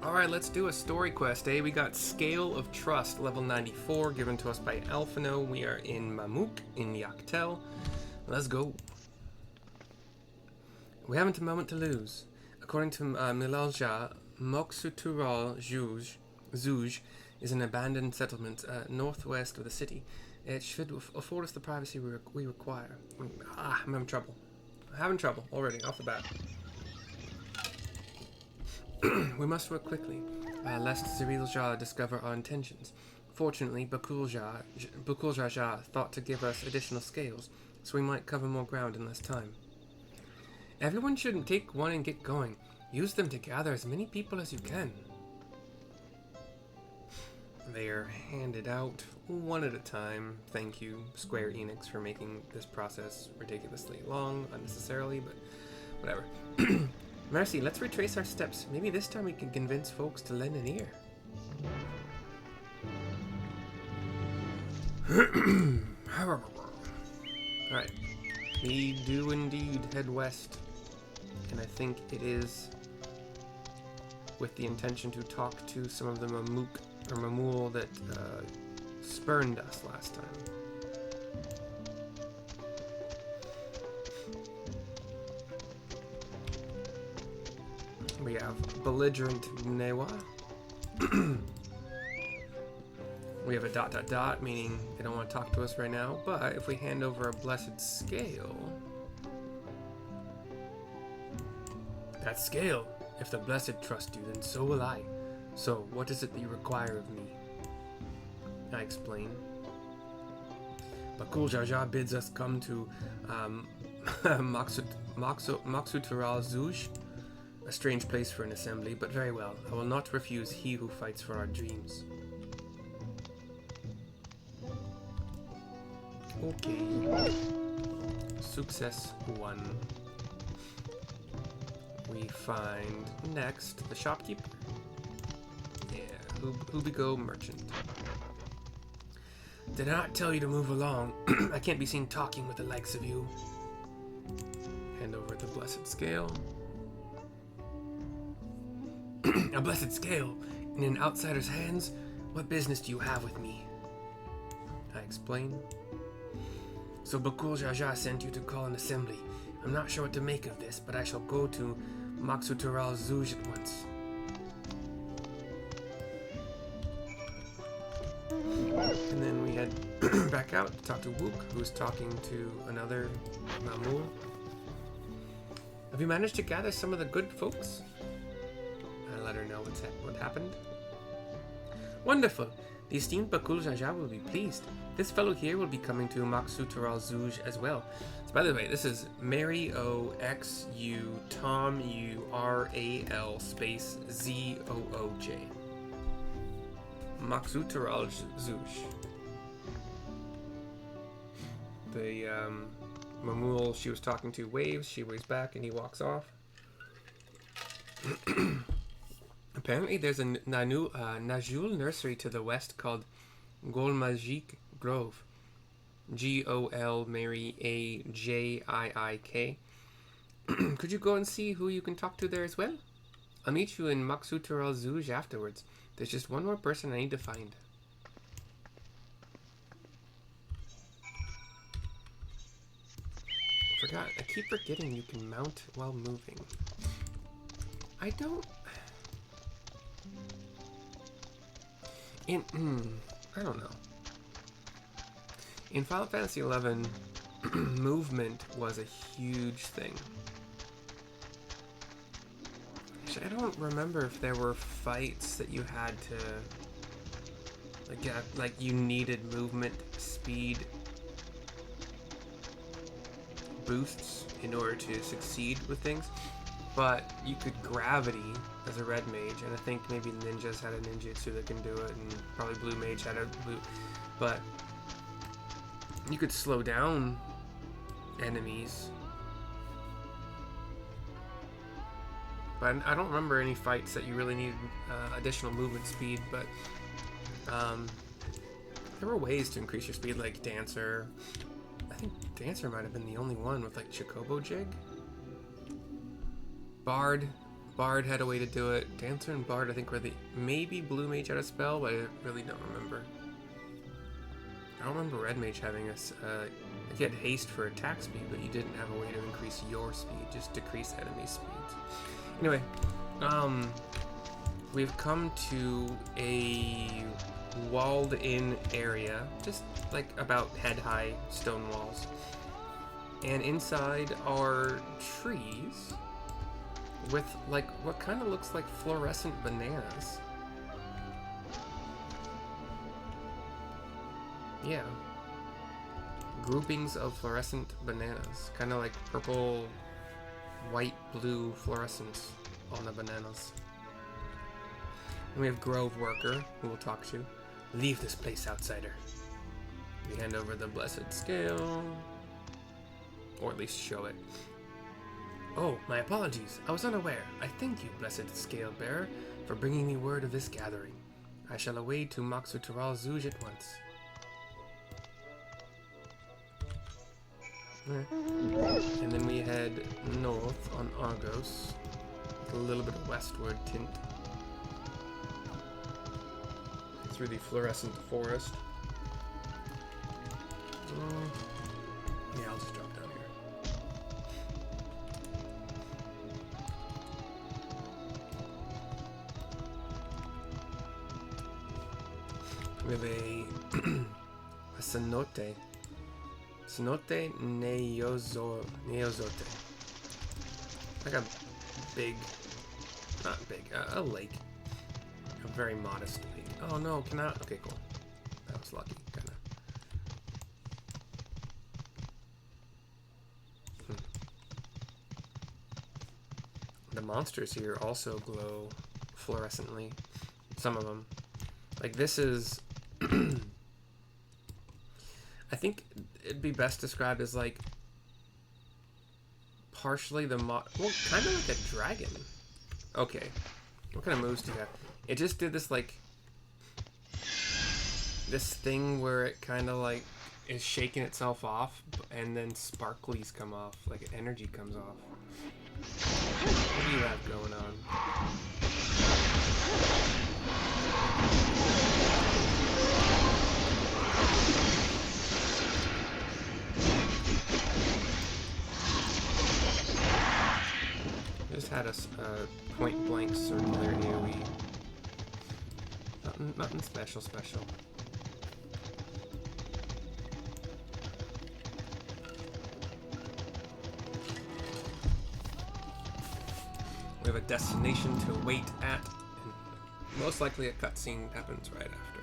Alright, let's do a story quest, eh? We got Scale of Trust, level 94, given to us by Alphino. We are in Mamool, in Yaktel. Let's go. We haven't a moment to lose. According to Milalja, Moksutural Zuj is an abandoned settlement northwest of the city. It should afford us the privacy we require. I'm having trouble. Already, off the bat. We must work quickly, lest Zirilja discover our intentions. Fortunately, Bakool thought to give us additional scales, so we might cover more ground in less time. Everyone shouldn't take one and get going. Use them to gather as many people as you can. They are handed out one at a time. Thank you, Square Enix, for making this process ridiculously long, unnecessarily, but whatever. Mercy, let's retrace our steps. Maybe this time we can convince folks to lend an ear. Alright. We do indeed head west. And I think it is with the intention to talk to some of the Mamool that spurned us last time. We have belligerent Newa. We have a ... meaning they don't want to talk to us right now, but if we hand over a blessed scale... That scale! If the blessed trust you, then so will I. So, what is it that you require of me? I explain. Bakool bids us come to Moksutural Zuj. A strange place for an assembly, but very well. I will not refuse he who fights for our dreams. Okay. Success 1. We find next the shopkeeper. Yeah, Hubigo merchant. Did I not tell you to move along? I can't be seen talking with the likes of you. Hand over the blessed scale. A blessed scale in an outsider's hands? What business do you have with me? I explain. So Bakool sent you to call an assembly. I'm not sure what to make of this, but I shall go to Moksutural Zuj at once. And then we head back out to talk to Wook, who's talking to another Mamool. Have you managed to gather some of the good folks? I let her know what happened. Wonderful! The esteemed Bakool will be pleased. This fellow here will be coming to Moksutural Zuj as well. So by the way, this is Mary O X U Tom U R A L space Z O O J. Moksutural Zuj. The Mamool she was talking to waves, she waves back, and he walks off. Apparently there's a Najul nursery to the west called Golmajik Grove. G-O-L Mary A-J-I-I-K. Could you go and see who you can talk to there as well? I'll meet you in Moksutural Zuj afterwards. There's just one more person I need to find. I keep forgetting you can mount while moving. I don't know. In Final Fantasy XI, movement was a huge thing. Actually, I don't remember if there were fights that you had to like you needed movement speed boosts in order to succeed with things. But you could gravity as a red mage, and I think maybe ninjas had a ninjutsu that can do it, and probably blue mage had a blue. But you could slow down enemies. But I don't remember any fights that you really needed additional movement speed. But there were ways to increase your speed, like Dancer. I think Dancer might have been the only one with like Chocobo Jig. Bard Bard had a way to do it. Dancer and Bard, I think, were the... Maybe Blue Mage had a spell, but I really don't remember. I don't remember Red Mage having a... you had haste for attack speed, but you didn't have a way to increase your speed, just decrease enemy speeds. Anyway, we've come to a walled-in area, just like about head-high stone walls. And inside are trees with like what kind of looks like fluorescent bananas. Yeah. Groupings of fluorescent bananas. Kind of like purple, white, blue fluorescence on the bananas. And we have Grove Worker, who we'll talk to. Leave this place, outsider. We hand over the Blessed Scale. Or at least show it. Oh, my apologies. I was unaware. I thank you, Blessed Scale Bearer, for bringing me word of this gathering. I shall away to Moxutural Zuj at once. And then we head north on Argos. A little bit of westward tint. Through the fluorescent forest. Yeah, I'll just drop down here. We have a cenote. Cenote neozote. Like a big, not big, a lake. A very modest lake. Oh no, cannot. Okay, cool. That was lucky, kinda. The monsters here also glow fluorescently. Some of them. Like this is... I think it'd be best described as like... partially the well, kind of like a dragon. Okay. What kind of moves do you have? It just did this like... this thing where it kind of like is shaking itself off and then sparklies come off, like energy comes off. What do you have going on? Just had a point blank circular AoE. Nothing special. We have a destination to wait at, and most likely a cutscene happens right after.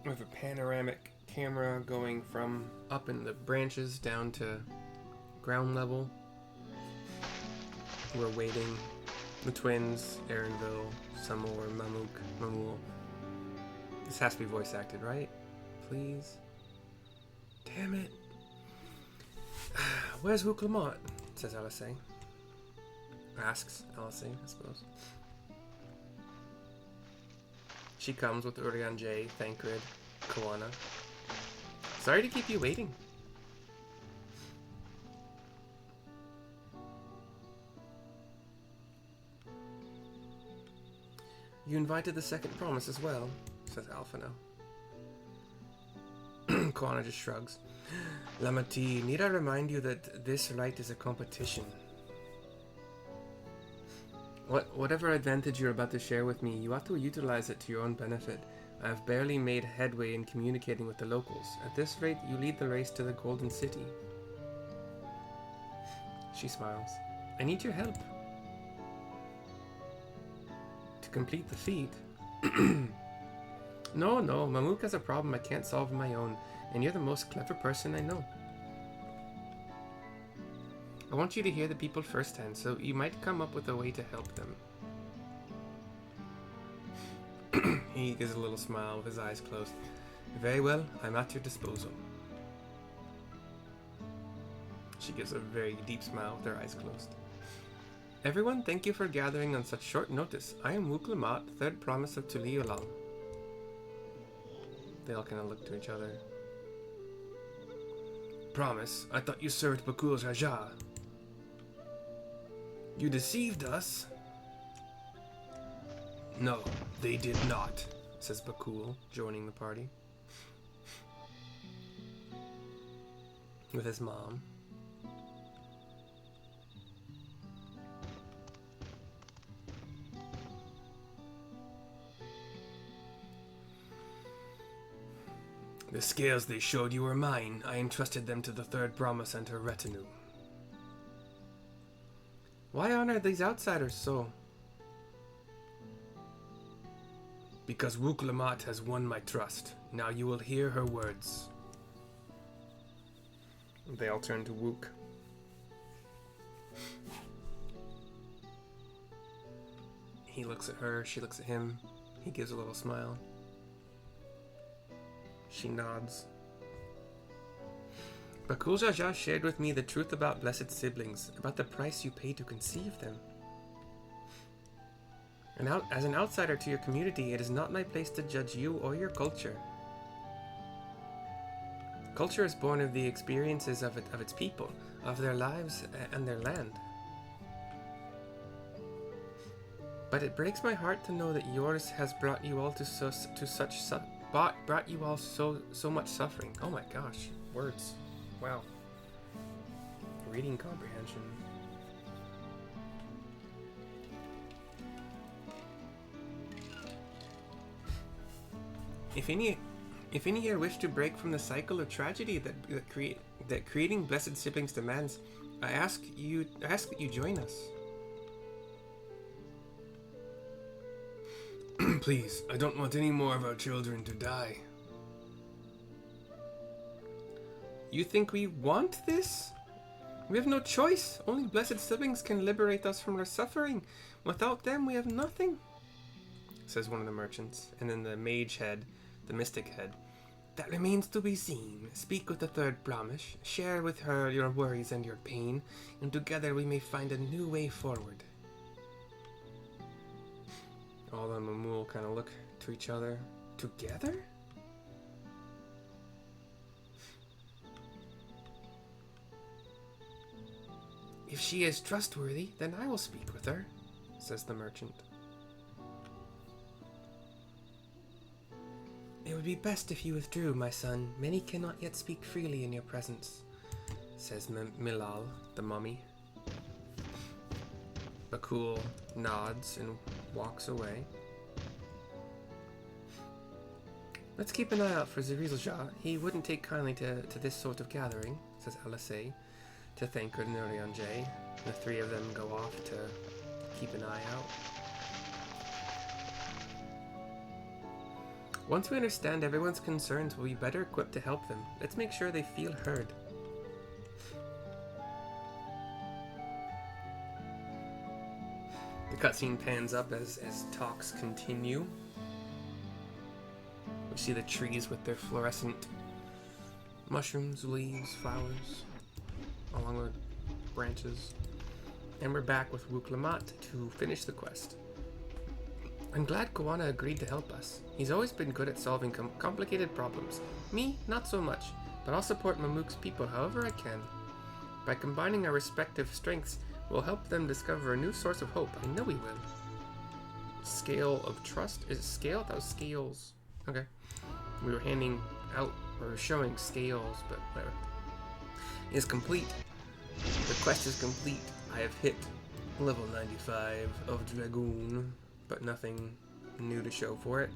We have a panoramic camera going from up in the branches down to ground level. We're waiting. The twins, Aaronville, Samor, Mamool. This has to be voice acted, right? Please. Damn it. Where's Wook Lamont? Says LSA. Asks LSA, I suppose. She comes with Urian J, Thancred, Koana. Sorry to keep you waiting. You invited the second promise as well, says Alphino. Koana just shrugs. Lamati, need I remind you that this right is a competition? Whatever advantage you're about to share with me, you ought to utilize it to your own benefit. I have barely made headway in communicating with the locals. At this rate, you lead the race to the Golden City. She smiles. I need your help. To complete the feat? No, Mamook has a problem I can't solve on my own, and you're the most clever person I know. I want you to hear the people firsthand, so you might come up with a way to help them. He gives a little smile with his eyes closed. Very well, I'm at your disposal. She gives a very deep smile with her eyes closed. Everyone, thank you for gathering on such short notice. I am Wook Lamont, third promise of Tuliolal. They all kind of look to each other. Promise, I thought you served Bakool Raja. You deceived us? No, they did not, says Bakool, joining the party. With his mom. The scales they showed you were mine. I entrusted them to the third Brahma Center retinue. Why honor these outsiders so? Because Wook Lamat has won my trust. Now you will hear her words. They all turn to Wook. He looks at her, she looks at him. He gives a little smile. She nods. Bakool Raja shared with me the truth about blessed siblings, about the price you pay to conceive them. And as an outsider to your community, it is not my place to judge you or your culture. Culture is born of the experiences of its people, of their lives and their land. But it breaks my heart to know that yours has brought you all brought you all so much suffering. Oh my gosh, words. Wow. Reading comprehension. If any here wish to break from the cycle of tragedy that creating blessed siblings demands, I ask that you join us. Please, I don't want any more of our children to die. You think we want this? We have no choice. Only blessed siblings can liberate us from our suffering. Without them, we have nothing, says one of the merchants. And then the mage head, the mystic head. That remains to be seen. Speak with the third Brahmish. Share with her your worries and your pain, and together we may find a new way forward. All the Mamool kind of look to each other. Together? If she is trustworthy, then I will speak with her, says the merchant. It would be best if you withdrew, my son. Many cannot yet speak freely in your presence, says Milal, the mummy. Bakool nods and walks away. Let's keep an eye out for Zirizalja. He wouldn't take kindly to this sort of gathering, says Alasay, to thank Nurian Jay. The three of them go off to keep an eye out. Once we understand everyone's concerns, we'll be better equipped to help them. Let's make sure they feel heard. The cutscene pans up as talks continue. We see the trees with their fluorescent mushrooms, leaves, flowers, along with branches. And we're back with Wook Lamat to finish the quest. I'm glad Kawana agreed to help us. He's always been good at solving complicated problems. Me, not so much, but I'll support Mamook's people however I can. By combining our respective strengths, we'll help them discover a new source of hope. I know we will. Scale of trust? Is it scale? That was scales. Okay. We were handing out, or showing scales, but whatever. It is complete. The quest is complete. I have hit level 95 of Dragoon, but nothing new to show for it.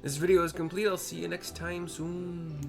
This video is complete. I'll see you next time soon.